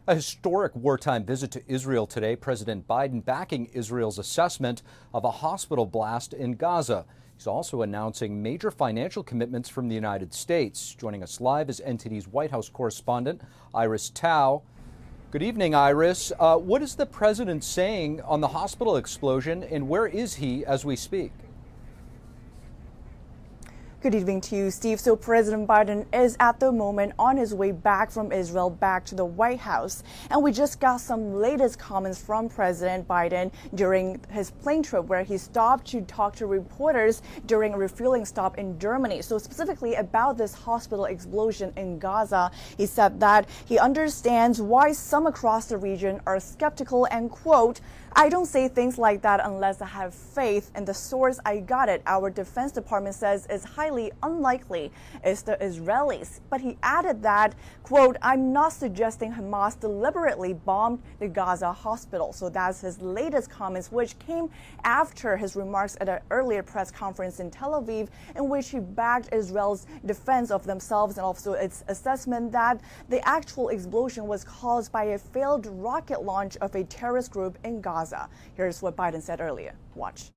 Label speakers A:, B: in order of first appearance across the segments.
A: A historic wartime visit to Israel today. President Biden backing Israel's assessment of a hospital blast in Gaza. He's also announcing major financial commitments from the United States. Joining us live is NTD's White House correspondent, Iris Tao. Good evening, Iris. What is the president saying on the hospital explosion, and where is he as we speak?
B: Good evening to you, Steve. So President Biden is at the moment on his way back from Israel, back to the White House. And we just got some latest comments from President Biden during his plane trip, where he stopped to talk to reporters during a refueling stop in Germany. So specifically about this hospital explosion in Gaza, he said that he understands why some across the region are skeptical and, quote, "I don't say things like that unless I have faith in the source I got it. Our Defense Department says is highly unlikely is the Israelis." But he added that, quote, "I'm not suggesting Hamas deliberately bombed the Gaza hospital." So that's his latest comments, which came after his remarks at an earlier press conference in Tel Aviv, in which he backed Israel's defense of themselves and also its assessment that the actual explosion was caused by a failed rocket launch of a terrorist group in Gaza. Here's what Biden said earlier. Watch.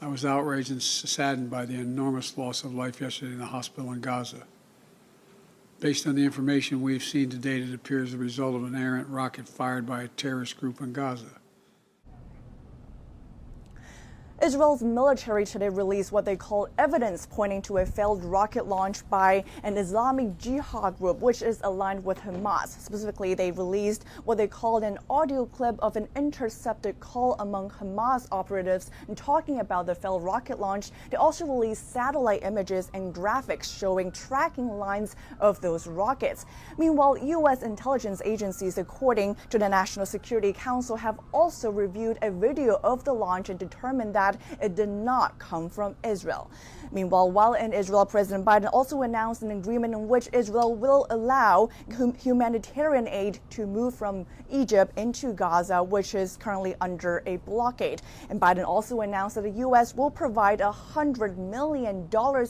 C: I was outraged and saddened by the enormous loss of life yesterday in the hospital in Gaza. Based on the information we've seen to date, it appears the result of an errant rocket fired by a terrorist group in Gaza.
B: Israel's military today released what they call evidence pointing to a failed rocket launch by an Islamic Jihad group, which is aligned with Hamas. Specifically, they released what they called an audio clip of an intercepted call among Hamas operatives talking about the failed rocket launch. They also released satellite images and graphics showing tracking lines of those rockets. Meanwhile, U.S. intelligence agencies, according to the National Security Council, have also reviewed a video of the launch and determined that it did not come from Israel. Meanwhile, while in Israel, President Biden also announced an agreement in which Israel will allow humanitarian aid to move from Egypt into Gaza, which is currently under a blockade. And Biden also announced that the U.S. will provide $100 million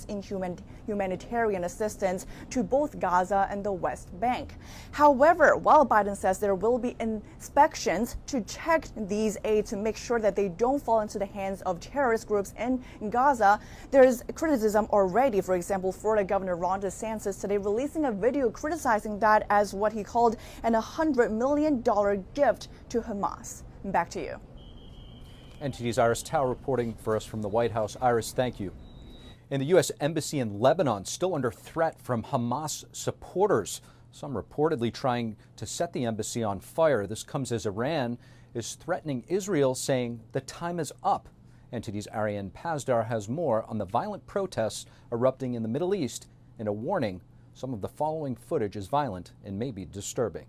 B: in humanitarian assistance to both Gaza and the West Bank. However, while Biden says there will be inspections to check these aid to make sure that they don't fall into the hands of terrorist groups in Gaza, there's criticism already. For example, Florida Governor Ron DeSantis today releasing a video criticizing that as what he called an $100 million gift to Hamas. Back to you.
A: NTD's Iris Tao reporting for us from the White House. Iris, thank you. And the U.S. Embassy in Lebanon still under threat from Hamas supporters, some reportedly trying to set the embassy on fire. This comes as Iran is threatening Israel, saying the time is up. NTD's Ariane Pazdar has more on the violent protests erupting in the Middle East and a warning some of the following footage is violent and may be disturbing.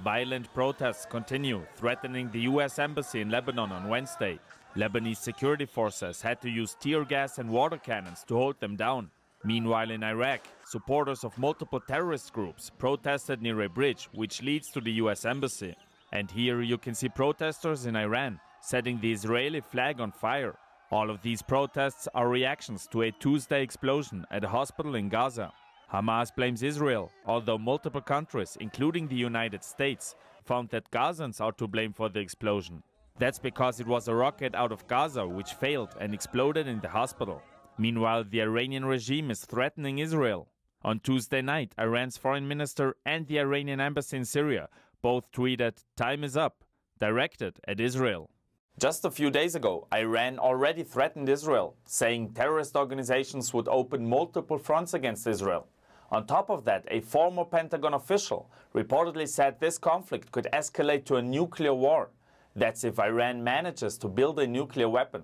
D: Violent protests continue, threatening the U.S. Embassy in Lebanon on Wednesday. Lebanese security forces had to use tear gas and water cannons to hold them down. Meanwhile, in Iraq, supporters of multiple terrorist groups protested near a bridge which leads to the U.S. Embassy. And here you can see protesters in Iran setting the Israeli flag on fire. All of these protests are reactions to a Tuesday explosion at a hospital in Gaza. Hamas blames Israel, although multiple countries, including the United States, found that Gazans are to blame for the explosion. That's because it was a rocket out of Gaza which failed and exploded in the hospital. Meanwhile, the Iranian regime is threatening Israel. On Tuesday night, Iran's foreign minister and the Iranian embassy in Syria both tweeted, "Time is up," directed at Israel. Just a few days ago, Iran already threatened Israel, saying terrorist organizations would open multiple fronts against Israel. On top of that, a former Pentagon official reportedly said this conflict could escalate to a nuclear war. That's if Iran manages to build a nuclear weapon.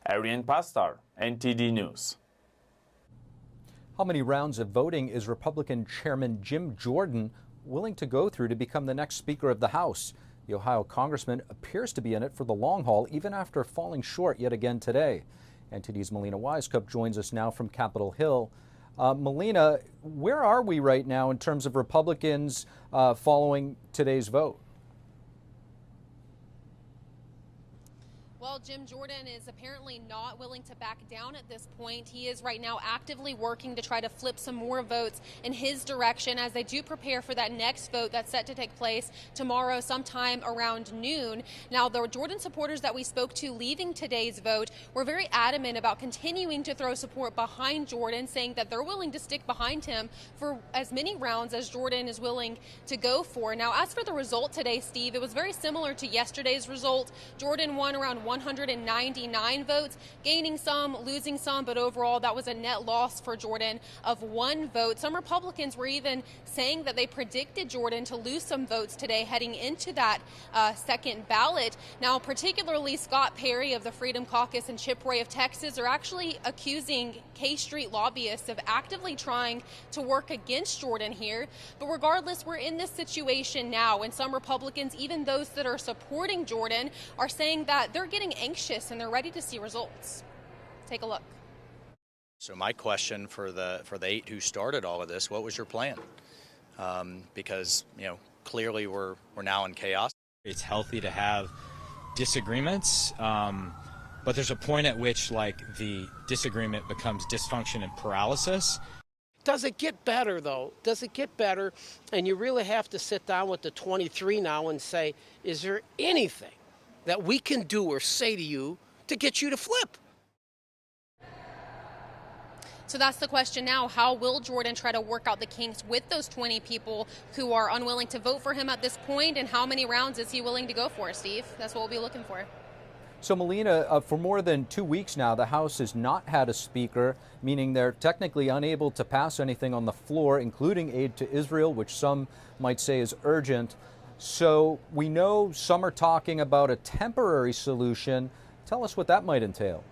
D: Ariane Pazdar, NTD News.
A: How many rounds of voting is Republican Chairman Jim Jordan willing to go through to become the next Speaker of the House? The Ohio congressman appears to be in it for the long haul, even after falling short yet again today. NTD's Melina Wisecup joins us now from Capitol Hill. Melina, where are we right now in terms of Republicans following today's vote?
E: Well, Jim Jordan is apparently not willing to back down at this point. He is right now actively working to try to flip some more votes in his direction as they do prepare for that next vote that's set to take place tomorrow sometime around noon. Now, the Jordan supporters that we spoke to leaving today's vote were very adamant about continuing to throw support behind Jordan, saying that they're willing to stick behind him for as many rounds as Jordan is willing to go for. Now, as for the result today, Steve, it was very similar to yesterday's result. Jordan won around 199 votes, gaining some, losing some, but overall that was a net loss for Jordan of 1 vote. Some Republicans were even saying that they predicted Jordan to lose some votes today heading into that second ballot. Now, particularly Scott Perry of the Freedom Caucus and Chip Roy of Texas are actually accusing K Street lobbyists of actively trying to work against Jordan here. But regardless, we're in this situation now, and some Republicans, even those that are supporting Jordan, are saying that they're getting anxious and they're ready to see results. Take a look.
F: So my question for the 8 who started all of this, what was your plan? Because, clearly we're now in chaos.
G: It's healthy to have disagreements, but there's a point at which the disagreement becomes dysfunction and paralysis.
H: Does it get better, though? Does it get better? And you really have to sit down with the 23 now and say, is there anything that we can do or say to you to get you to flip?
E: So that's the question now. How will Jordan try to work out the kinks with those 20 people who are unwilling to vote for him at this point? And how many rounds is he willing to go for, Steve? That's what we'll be looking for.
A: So, Melina, for more than 2 weeks now, the House has not had a speaker, meaning they're technically unable to pass anything on the floor, including aid to Israel, which some might say is urgent. So we know some are talking about a temporary solution. Tell us what that might entail.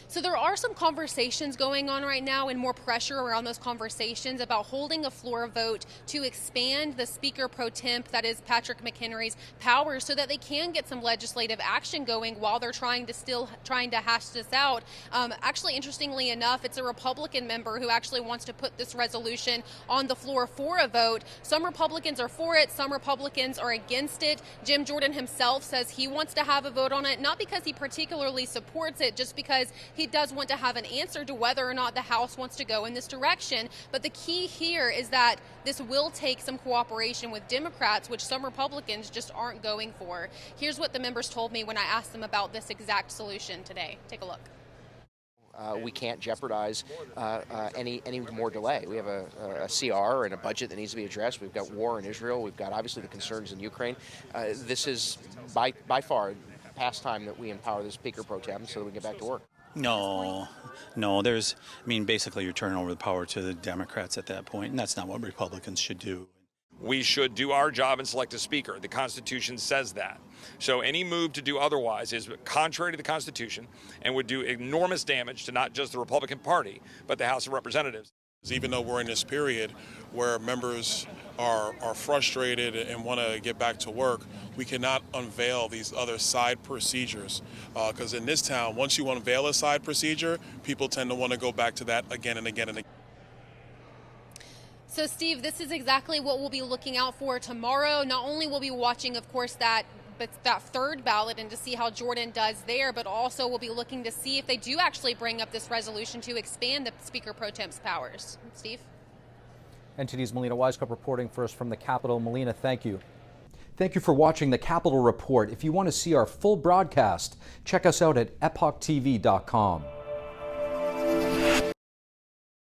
E: So there are some conversations going on right now and more pressure around those conversations about holding a floor vote to expand the Speaker pro temp, that is Patrick McHenry's powers, so that they can get some legislative action going while they're trying to hash this out. Actually, interestingly enough, it's a Republican member who actually wants to put this resolution on the floor for a vote. Some Republicans are for it, some Republicans are against it. Jim Jordan himself says he wants to have a vote on it, not because he particularly supports it, just because he does want to have an answer to whether or not the House wants to go in this direction. But the key here is that this will take some cooperation with Democrats, which some Republicans just aren't going for. Here's what the members told me when I asked them about this exact solution today. Take a look.
I: We can't jeopardize any more delay. We have a CR and a budget that needs to be addressed. We've got war in Israel. We've got obviously the concerns in Ukraine. This is by far past time that we empower the Speaker pro tem so that we can get back to work.
J: No, basically you're turning over the power to the Democrats at that point, and that's not what Republicans should do.
K: We should do our job and select a speaker. The Constitution says that. So any move to do otherwise is contrary to the Constitution and would do enormous damage to not just the Republican Party, but the House of Representatives.
L: Even though we're in this period where members are frustrated and want to get back to work, we cannot unveil these other side procedures. Because in this town, once you unveil a side procedure, people tend to want to go back to that again and again and again.
E: So, Steve, this is exactly what we'll be looking out for tomorrow. Not only will we be watching, of course, that third ballot and to see how Jordan does there, but also we'll be looking to see if they do actually bring up this resolution to expand the Speaker pro temp's powers. Steve?
A: NTD's Melina Wisecup reporting for us from the Capitol. Melina, thank you. Thank you for watching the Capitol Report. If you want to see our full broadcast, check us out at epochtv.com.